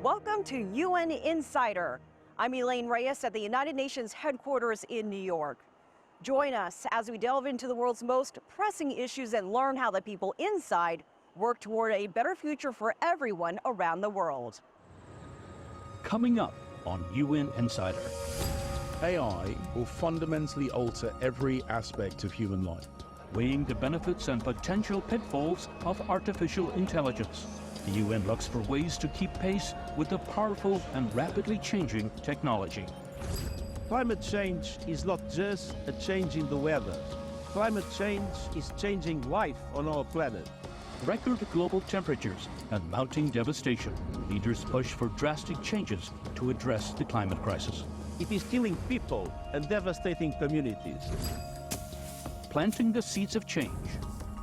Welcome to UN Insider. I'm Elaine Reyes at the United Nations headquarters in New York. Join us as we delve into the world's most pressing issues and learn how the people inside work toward a better future for everyone around the world. Coming up on UN Insider. AI will fundamentally alter every aspect of human life. Weighing the benefits and potential pitfalls of artificial intelligence. The UN looks for ways to keep pace with the powerful and rapidly changing technology. Climate change is not just a change in the weather. Climate change is changing life on our planet. Record global temperatures and mounting devastation. Leaders push for drastic changes to address the climate crisis. It is killing people and devastating communities. Planting the seeds of change.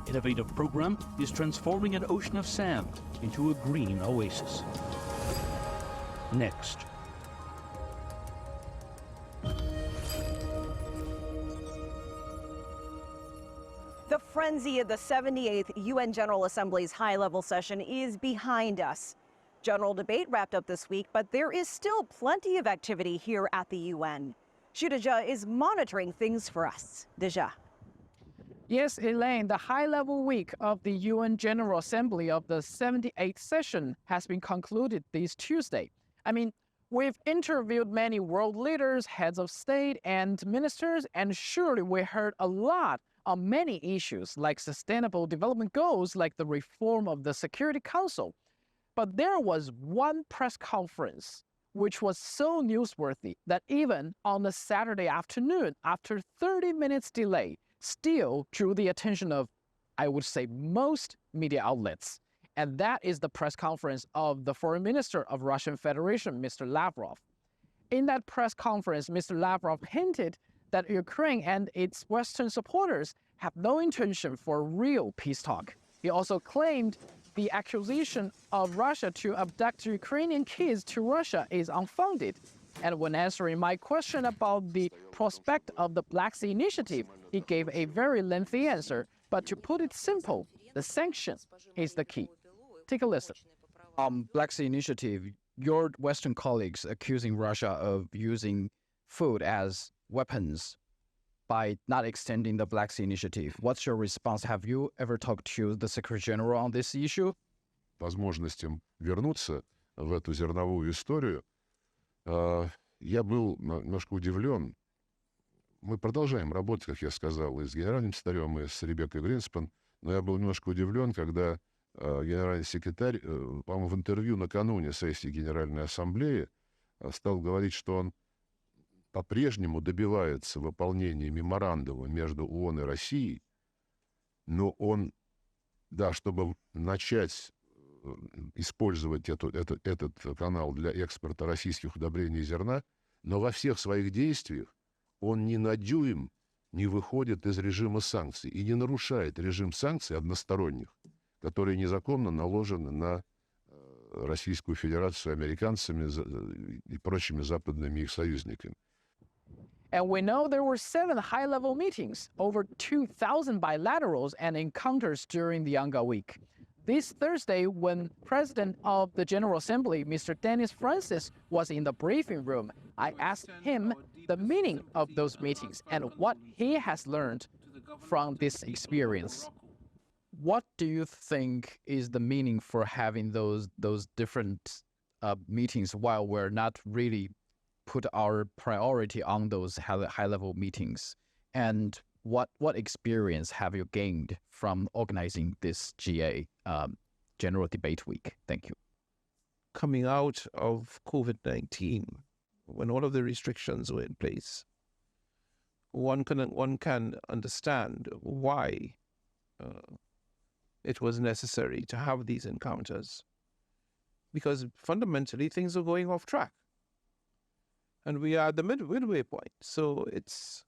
Innovative program is transforming an ocean of sand into a green oasis. Next. The frenzy of the 78th UN General Assembly's high-level session is behind us. General debate wrapped up this week, but there is still plenty of activity here at the UN. Xu Deja is monitoring things for us. Deja. Yes, Elaine, the high-level week of the UN General Assembly of the 78th session has been concluded this Tuesday. We've interviewed many world leaders, heads of state, and ministers, and surely we heard a lot on many issues like sustainable development goals, like the reform of the Security Council. But there was one press conference which was so newsworthy that even on a Saturday afternoon, after 30 minutes delay, still drew the attention of, I would say, most media outlets. And that is the press conference of the Foreign Minister of Russian Federation, Mr. Lavrov. In that press conference, Mr. Lavrov hinted that Ukraine and its Western supporters have no intention for real peace talk. He also claimed the accusation of Russia to abduct Ukrainian kids to Russia is unfounded. And when answering my question about the prospect of the Black Sea Initiative, he gave a very lengthy answer. But to put it simple, the sanction is the key. Take a listen. Black Sea Initiative, your Western colleagues accusing Russia of using food as weapons by not extending the Black Sea Initiative. What's your response? Have you ever talked to the Secretary General on this issue? Возможностям вернуться в эту зерновую историю, я был немножко удивлен. Мы продолжаем работать, как я сказал, и с генеральным секретарем, и с Ребеккой Гринспен, но я был немножко удивлен, когда генеральный секретарь, по-моему, в интервью накануне сессии Генеральной Ассамблеи стал говорить, что он по-прежнему добивается выполнения меморандума между ООН и Россией, но он, да, чтобы начать использовать этот канал для экспорта российских удобрений и зерна, но во всех своих действиях он ни на дюйм не выходит из режима санкций и не нарушает режим санкций односторонних, которые незаконно наложены на Российскую Федерацию американцами и прочими западными их союзниками. And we know there were 7 high-level meetings, over 2,000 bilaterals and encounters during the Yanga week. This Thursday, when President of the General Assembly, Mr. Dennis Francis, was in the briefing room, I asked him the meaning of those meetings and what he has learned from this experience. What do you think is the meaning for having those different meetings while we're not really put our priority on those high-level meetings? And what experience have you gained from organizing this GA General Debate Week? Thank you. Coming out of COVID-19, when all of the restrictions were in place, one can understand why it was necessary to have these encounters, because fundamentally things are going off track. And we are at the midway point. So it's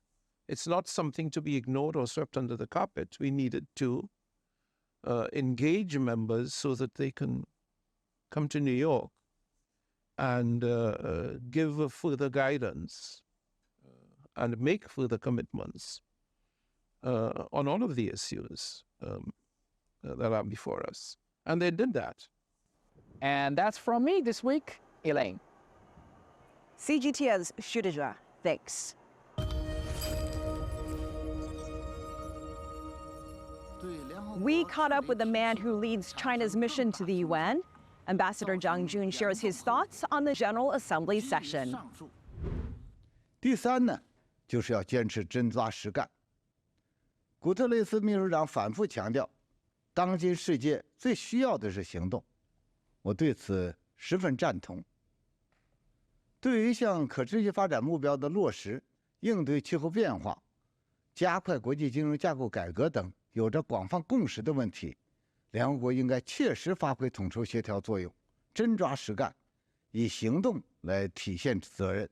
not something to be ignored or swept under the carpet. We needed to engage members so that they can come to New York and give further guidance and make further commitments on all of the issues that are before us. And they did that. And that's from me this week. Elaine. CGTN's Shudija, thanks. We caught up with the man who leads China's mission to the UN. Ambassador Zhang Jun shares his thoughts on the General Assembly session. 第三呢，就是要坚持真抓实干。古特雷斯秘书长反复强调，当今世界最需要的是行动，我对此十分赞同。对于向可持续发展目标的落实、应对气候变化、加快国际金融架构改革等有着广泛共识的问题，联合国应该切实发挥统筹协调作用，真抓实干，以行动来体现责任。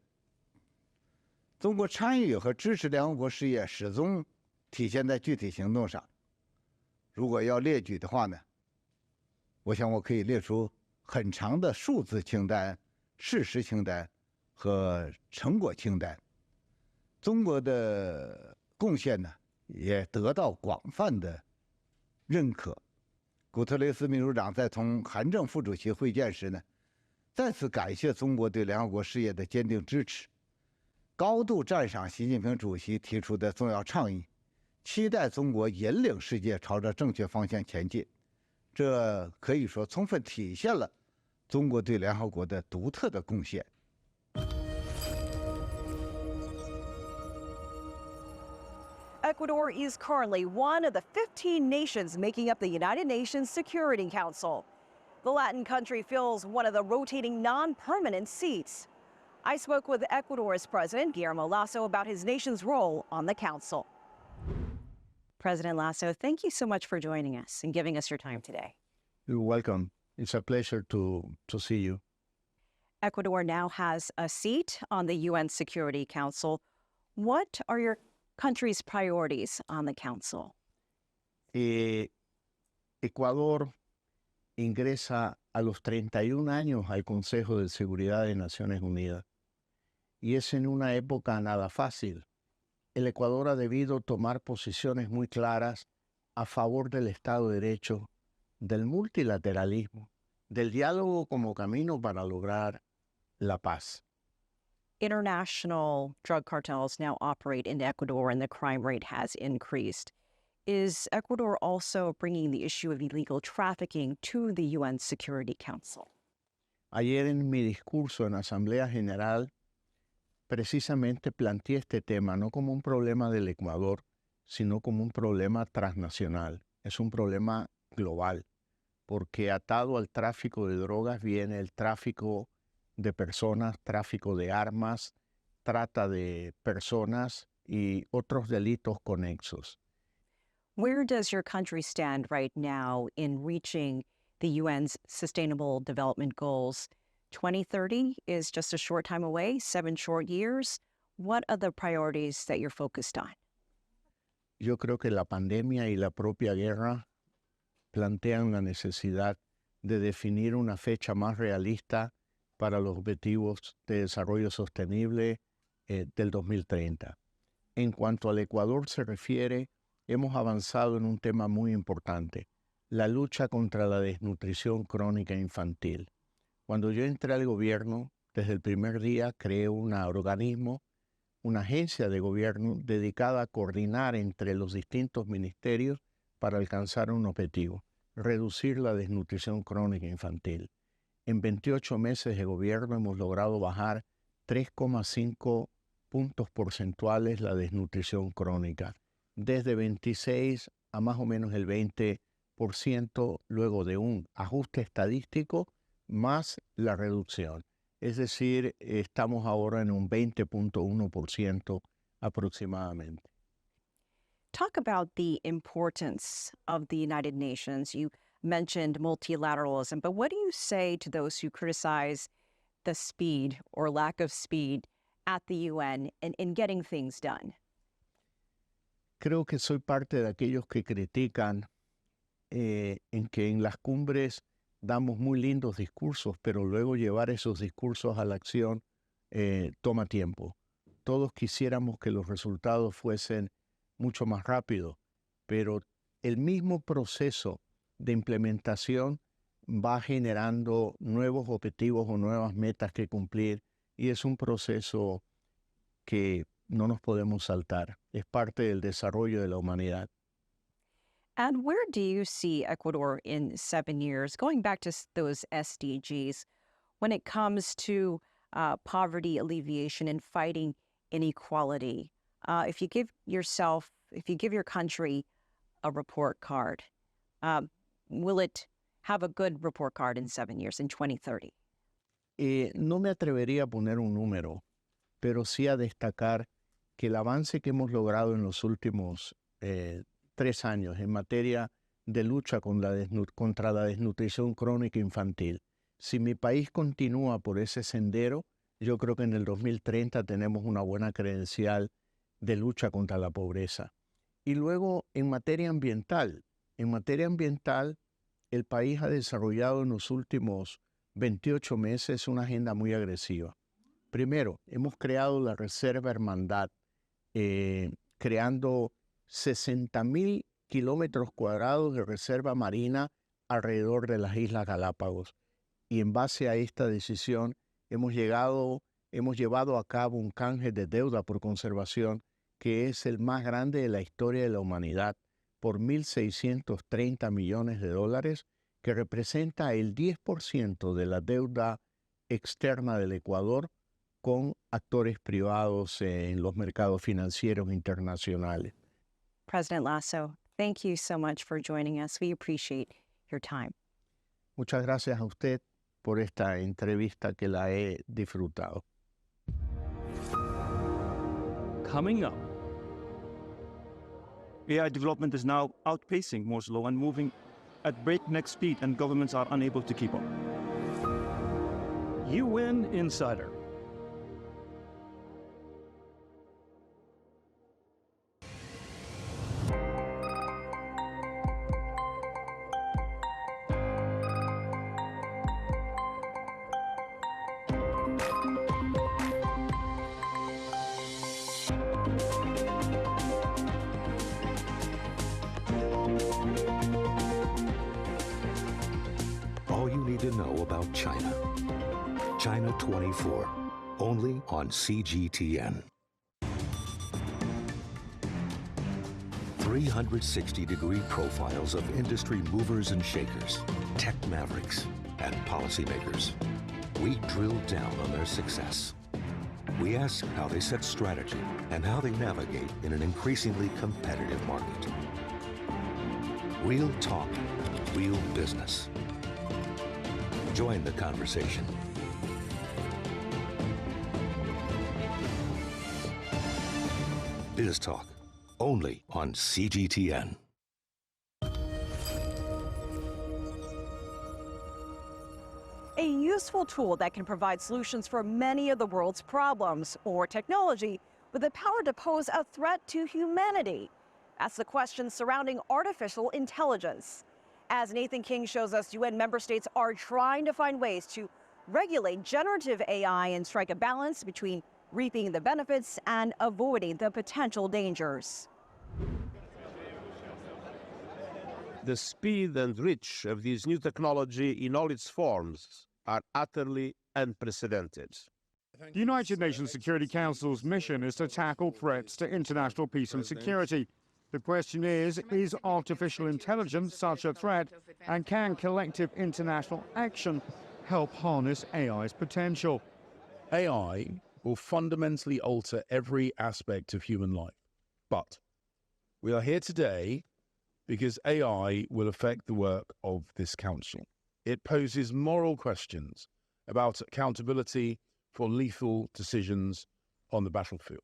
中国参与和支持联合国事业始终体现在具体行动上。如果要列举的话呢，我想我可以列出很长的数字清单、事实清单和成果清单。中国的贡献呢，也得到广泛的认可。古特雷斯秘书长在同韩正副主席会见时呢，再次感谢中国对联合国事业的坚定支持，高度赞赏习近平主席提出的重要倡议，期待中国引领世界朝着正确方向前进。这可以说充分体现了中国对联合国的独特的贡献。Ecuador is currently one of the 15 nations making up the United Nations Security Council. The Latin country fills one of the rotating non-permanent seats. I spoke with Ecuador's President Guillermo Lasso about his nation's role on the council. President Lasso, thank you so much for joining us and giving us your time today. You're welcome. It's a pleasure to see you. Ecuador now has a seat on the UN Security Council. What are your country's priorities on the council? Ecuador ingresa a los 31 años al Consejo de Seguridad de Naciones Unidas y es en una época nada fácil. El Ecuador ha debido tomar posiciones muy claras a favor del Estado de Derecho, del multilateralismo, del diálogo como camino para lograr la paz. International drug cartels now operate in Ecuador and the crime rate has increased. Is Ecuador also bringing the issue of illegal trafficking to the UN Security Council? Ayer en mi discurso en la Asamblea General precisamente planteé este tema no como un problema del Ecuador, sino como un problema transnacional. Es un problema global, porque atado al tráfico de drogas viene el tráfico de personas, tráfico de armas, trata de personas y otros delitos conexos. Where does your country stand right now in reaching the UN's Sustainable Development Goals? 2030 is just a short time away, 7 short years. What are the priorities that you're focused on? Yo creo que la pandemia y la propia guerra plantean la necesidad de definir una fecha más realista para los objetivos de desarrollo sostenible del 2030. En cuanto al Ecuador se refiere, hemos avanzado en un tema muy importante, la lucha contra la desnutrición crónica infantil. Cuando yo entré al gobierno, desde el primer día creé un organismo, una agencia de gobierno dedicada a coordinar entre los distintos ministerios para alcanzar un objetivo, reducir la desnutrición crónica infantil. En 28 meses de gobierno hemos logrado bajar 3,5 puntos porcentuales la desnutrición crónica, desde 26 a más o menos el 20%, luego de un ajuste estadístico más la reducción. Es decir, estamos ahora en un 20.1% aproximadamente. Talk about the importance of the United Nations. You mentioned multilateralism, but what do you say to those who criticize the speed or lack of speed at the UN in getting things done? Creo que soy parte de aquellos que critican en que en las cumbres damos muy lindos discursos, pero luego llevar esos discursos a la acción toma tiempo. Todos quisiéramos que los resultados fuesen mucho más rápidos, pero el mismo proceso de implementación va generando nuevos objetivos o nuevas metas que cumplir y es un proceso que no nos podemos saltar. Es parte del desarrollo de la humanidad. And where do you see Ecuador in 7 years, going back to those SDGs, when it comes to poverty alleviation and fighting inequality? If you give your country a report card, will it have a good report card in 7 years, in 2030? No me atrevería a poner un número, pero sí a destacar que el avance que hemos logrado en los últimos 3 años en materia de lucha contra la desnutrición crónica infantil, si mi país continúa por ese sendero, yo creo que en el 2030 tenemos una buena credencial de lucha contra la pobreza. Y luego, en materia ambiental, el país ha desarrollado en los últimos 28 meses una agenda muy agresiva. Primero, hemos creado la Reserva Hermandad, creando 60,000 kilómetros cuadrados de reserva marina alrededor de las Islas Galápagos. Y en base a esta decisión, hemos llevado a cabo un canje de deuda por conservación que es el más grande de la historia de la humanidad, por 1.630 millones de dólares, que representa el 10% de la deuda externa del Ecuador con actores privados en los mercados financieros internacionales. President Lasso, thank you so much for joining us. We appreciate your time. Muchas gracias a usted por esta entrevista que la he disfrutado. Coming up, AI development is now outpacing Moore's law and moving at breakneck speed, and governments are unable to keep up. UN Insider. All you need to know about China. China 24, only on CGTN. 360-degree profiles of industry movers and shakers, tech mavericks, and policymakers. We drill down on their success. We ask how they set strategy and how they navigate in an increasingly competitive market. Real talk, real business. Join the conversation. Biz Talk, only on CGTN. A useful tool that can provide solutions for many of the world's problems, or technology with the power to pose a threat to humanity. That's the question surrounding artificial intelligence. As Nathan King shows us, UN member states are trying to find ways to regulate generative AI and strike a balance between reaping the benefits and avoiding the potential dangers. The speed and reach of this new technology in all its forms are utterly unprecedented. The United Nations Security Council's mission is to tackle threats to international peace and security. The question is artificial intelligence such a threat, and can collective international action help harness AI's potential? AI will fundamentally alter every aspect of human life. But we are here today because AI will affect the work of this council. It poses moral questions about accountability for lethal decisions on the battlefield.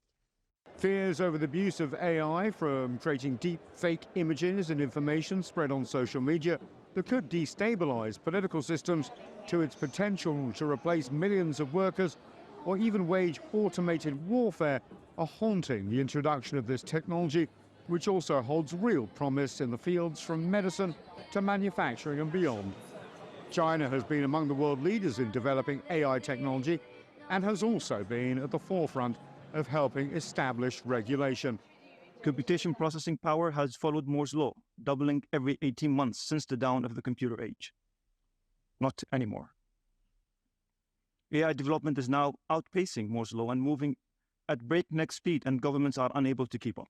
Fears over the abuse of AI, from creating deep fake images and information spread on social media that could destabilize political systems, to its potential to replace millions of workers or even wage automated warfare, are haunting the introduction of this technology, which also holds real promise in the fields from medicine to manufacturing and beyond. China has been among the world leaders in developing AI technology and has also been at the forefront of helping establish regulation. Computation processing power has followed Moore's law, doubling every 18 months since the dawn of the computer age. Not anymore. AI development is now outpacing Moore's law and moving at breakneck speed, and governments are unable to keep up.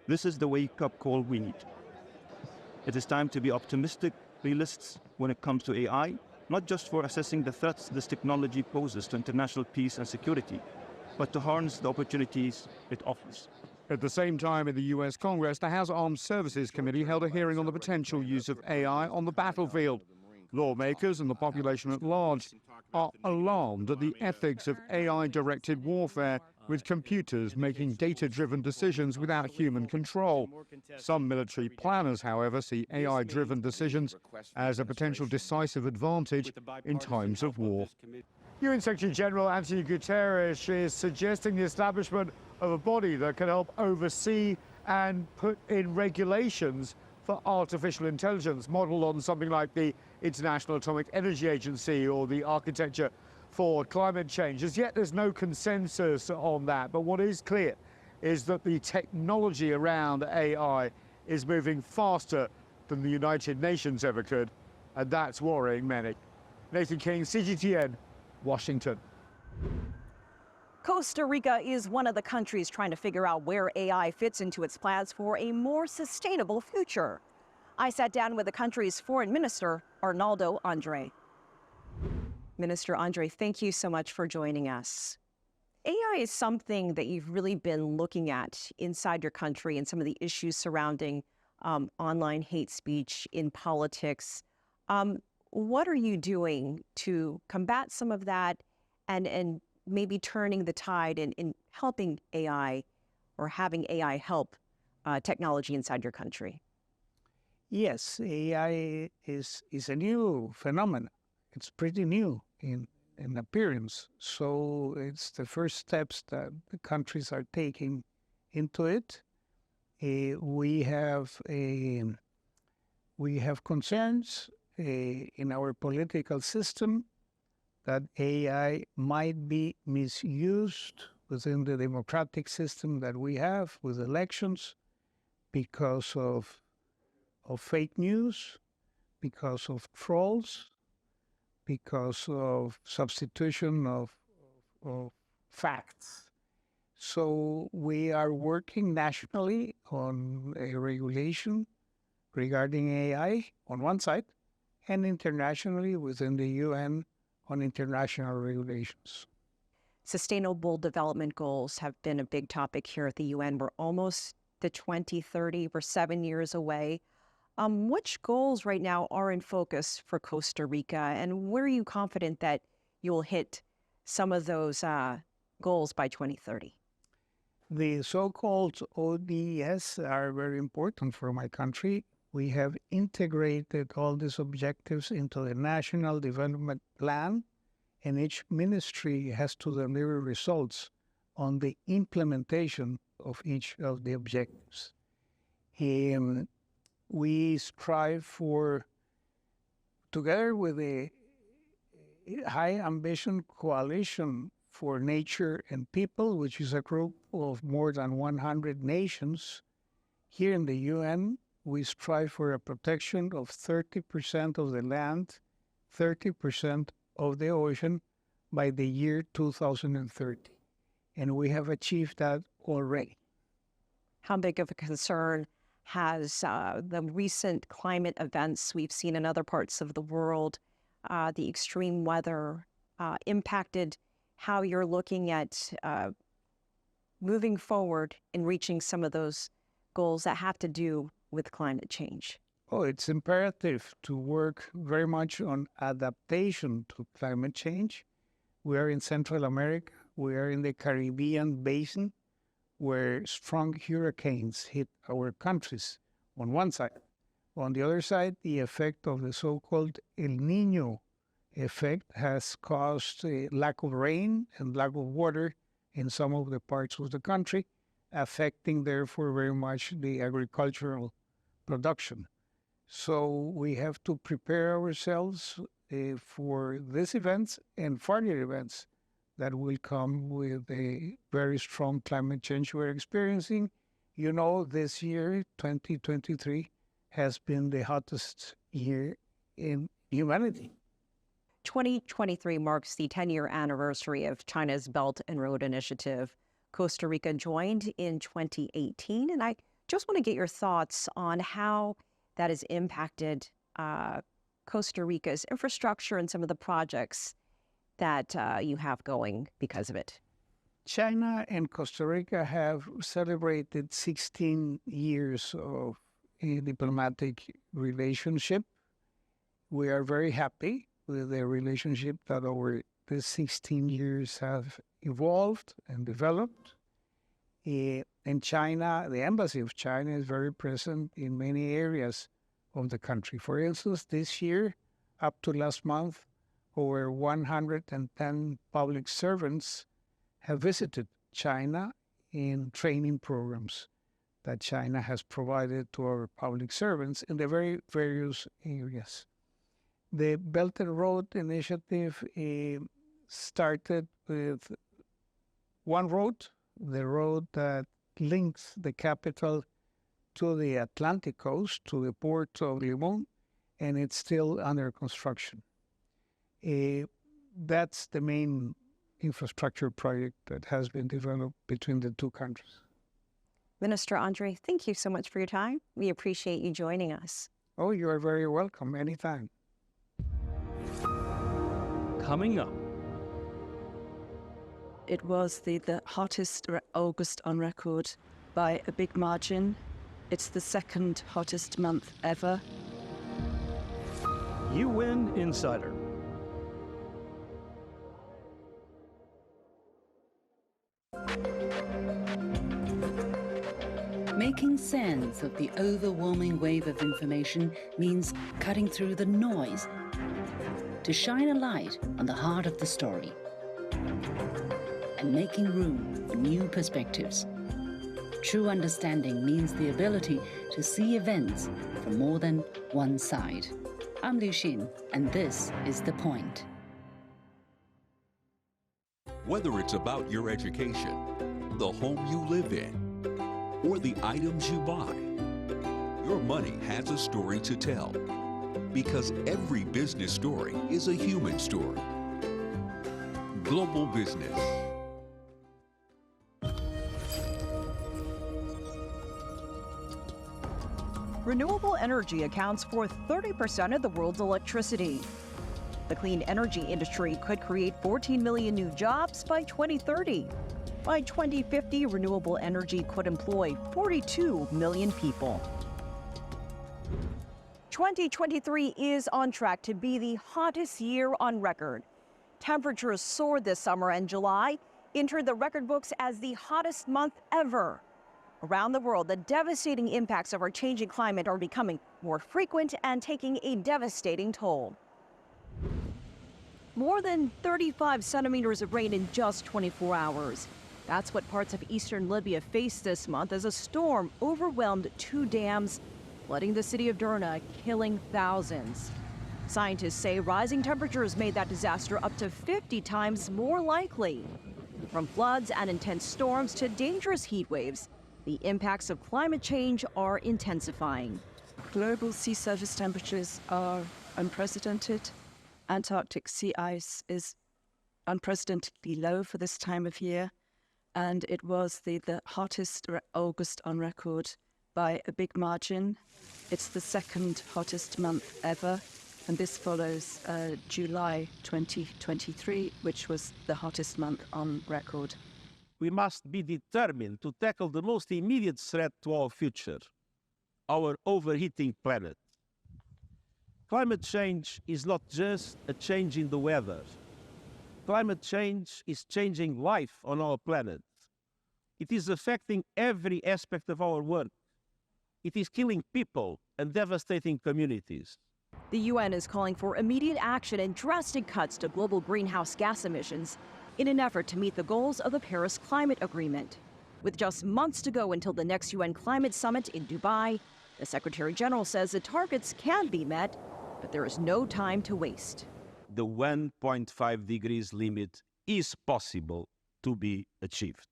This is the wake-up call we need. It is time to be optimistic realists when it comes to AI, not just for assessing the threats this technology poses to international peace and security, but to harness the opportunities it offers. At the same time, in the US Congress, the House Armed Services Committee held a hearing on the potential use of AI on the battlefield. Lawmakers and the population at large are alarmed at the ethics of AI-directed warfare, with computers making data-driven decisions without human control. Some military planners, however, see AI-driven decisions as a potential decisive advantage in times of war. UN Secretary General Antonio Guterres is suggesting the establishment of a body that can help oversee and put in regulations for artificial intelligence, modeled on something like the International Atomic Energy Agency or the Architecture for Climate Change. As yet, there's no consensus on that, but what is clear is that the technology around AI is moving faster than the United Nations ever could, and that's worrying many. Nathan King, CGTN, Washington. Costa Rica is one of the countries trying to figure out where AI fits into its plans for a more sustainable future. I sat down with the country's foreign minister, Arnaldo Andre. Minister Andre, thank you so much for joining us. AI is something that you've really been looking at inside your country and some of the issues surrounding online hate speech in politics. What are you doing to combat some of that and maybe turning the tide in helping AI or having AI help technology inside your country? Yes, AI is a new phenomenon. It's pretty new in appearance. So it's the first steps that the countries are taking into it. We have concerns in our political system that AI might be misused within the democratic system that we have with elections because of fake news, because of trolls, because of substitution of facts. So we are working nationally on a regulation regarding AI on one side, and internationally within the UN on international regulations. Sustainable development goals have been a big topic here at the UN. We're almost to 2030. We're 7 years away. Which goals right now are in focus for Costa Rica, and where are you confident that you'll hit some of those goals by 2030? The so-called ODS are very important for my country. We have integrated all these objectives into the National Development Plan, and each ministry has to deliver results on the implementation of each of the objectives. We strive for, together with the High Ambition Coalition for Nature and People, which is a group of more than 100 nations, here in the UN, we strive for a protection of 30% of the land, 30% of the ocean by the year 2030. And we have achieved that already. How big of a concern has the recent climate events we've seen in other parts of the world, the extreme weather, impacted how you're looking at moving forward in reaching some of those goals that have to do with climate change? Oh, it's imperative to work very much on adaptation to climate change. We are in Central America. We are in the Caribbean basin, where strong hurricanes hit our countries on one side. On the other side, the effect of the so-called El Niño effect has caused a lack of rain and lack of water in some of the parts of the country, affecting therefore very much the agricultural production. So we have to prepare ourselves for these events and further events that will come with a very strong climate change we're experiencing. You know, this year, 2023, has been the hottest year in humanity. 2023 marks the 10-year anniversary of China's Belt and Road Initiative. Costa Rica joined in 2018, and I just want to get your thoughts on how that has impacted Costa Rica's infrastructure and some of the projects that you have going because of it. China and Costa Rica have celebrated 16 years of a diplomatic relationship. We are very happy with the relationship that over the 16 years have evolved and developed. And China, the Embassy of China is very present in many areas of the country. For instance, this year, up to last month, over 110 public servants have visited China in training programs that China has provided to our public servants in the very various areas. The Belt and Road Initiative started with one road, the road that links the capital to the Atlantic coast, to the port of Limon, and it's still under construction. That's the main infrastructure project that has been developed between the two countries. Minister Andre, thank you so much for your time. We appreciate you joining us. Oh, you are very welcome anytime. Coming up. It was the hottest August on record by a big margin. It's the second hottest month ever. UN Insider. Making sense of the overwhelming wave of information means cutting through the noise to shine a light on the heart of the story and making room for new perspectives. True understanding means the ability to see events from more than one side. I'm Liu Xin, and this is The Point. Whether it's about your education, the home you live in, or the items you buy, your money has a story to tell. Because every business story is a human story. Global Business. Renewable energy accounts for 30% of the world's electricity. The clean energy industry could create 14 million new jobs by 2030. By 2050, renewable energy could employ 42 million people. 2023 is on track to be the hottest year on record. Temperatures soared this summer, and July entered the record books as the hottest month ever. Around the world, the devastating impacts of our changing climate are becoming more frequent and taking a devastating toll. More than 35 centimeters of rain in just 24 hours. That's what parts of eastern Libya faced this month as a storm overwhelmed two dams, flooding the city of Derna, killing thousands. Scientists say rising temperatures made that disaster up to 50 times more likely. From floods and intense storms to dangerous heat waves, the impacts of climate change are intensifying. Global sea surface temperatures are unprecedented. Antarctic sea ice is unprecedentedly low for this time of year, and it was the hottest August on record by a big margin. It's the second hottest month ever, and this follows July 2023, which was the hottest month on record. We must be determined to tackle the most immediate threat to our future, our overheating planet. Climate change is not just a change in the weather. Climate change is changing life on our planet. It is affecting every aspect of our work. It is killing people and devastating communities. The UN is calling for immediate action and drastic cuts to global greenhouse gas emissions in an effort to meet the goals of the Paris Climate Agreement. With just months to go until the next UN Climate Summit in Dubai, the Secretary General says the targets can be met, but there is no time to waste. The 1.5 degrees limit is possible to be achieved.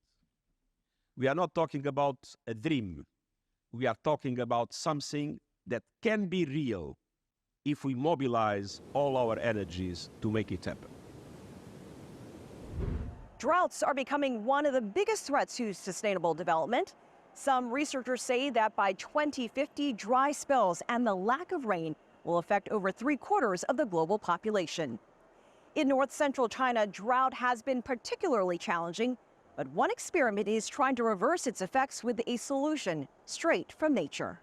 We are not talking about a dream. We are talking about something that can be real if we mobilize all our energies to make it happen. Droughts are becoming one of the biggest threats to sustainable development. Some researchers say that by 2050, dry spells and the lack of rain will affect over 3/4 of the global population. In north-central China, drought has been particularly challenging, but one experiment is trying to reverse its effects with a solution straight from nature.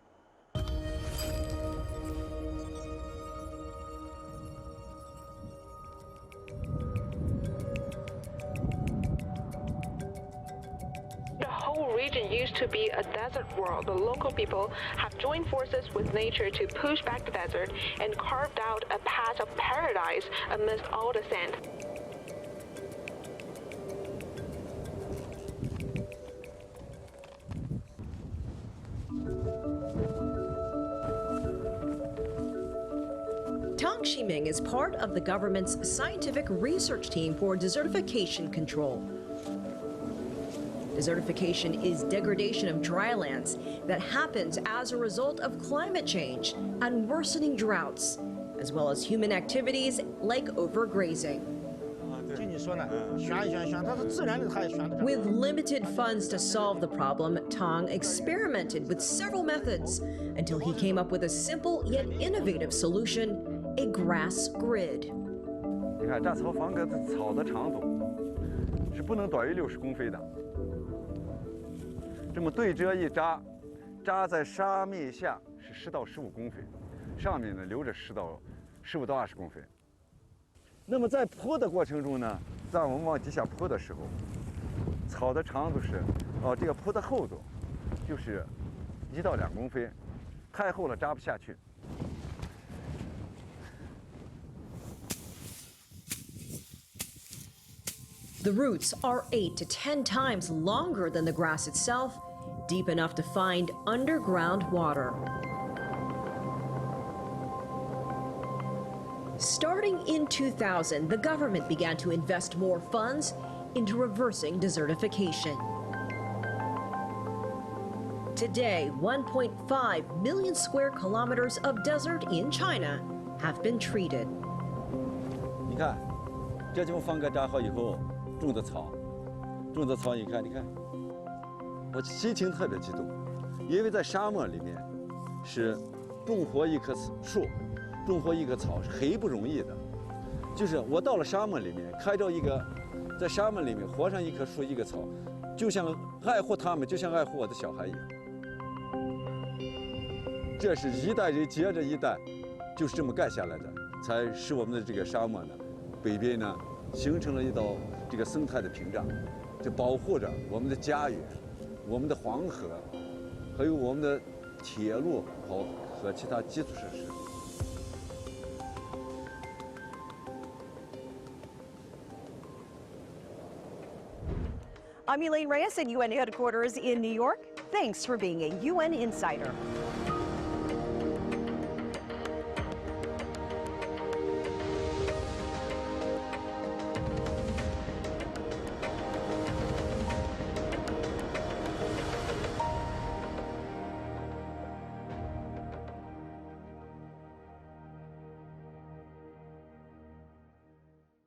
The whole region used to be a desert world. The local people have joined forces with nature to push back the desert and carved out a path of paradise amidst all the sand. Tang Ximing is part of the government's scientific research team for desertification control. Desertification is degradation of drylands that happens as a result of climate change and worsening droughts, as well as human activities like overgrazing. With limited funds to solve the problem, Tang experimented with several methods until he came up with a simple yet innovative solution, a grass grid. 你看，这草房格的草的长度是不能短于60公分的。这么对折一扎，扎在沙面下是10到15公分，上面呢留着15到20公分。那么在铺的过程中呢，在我们往底下铺的时候，草的长度是，这个铺的厚度就是1到2公分，太厚了扎不下去。 The roots are 8 to 10 times longer than the grass itself, deep enough to find underground water. Starting in 2000, the government began to invest more funds into reversing desertification. Today, 1.5 million square kilometers of desert in China have been treated. 你看，这地方房格扎好以后。 种的草，你看，我心情特别激动，因为在沙漠里面，是种活一棵树，种活一棵草是很不容易的。就是我到了沙漠里面，看着一个，在沙漠里面活上一棵树一个草，就像爱护它们，就像爱护我的小孩一样。这是一代人接着一代，就是这么干下来的，才使我们的这个沙漠呢，北边呢形成了一道。 这个生态的屏障，就保护着我们的家园、我们的黄河，还有我们的铁路和其他基础设施。I'm Elaine Reyes at UN headquarters in New York. Thanks for being a UN Insider.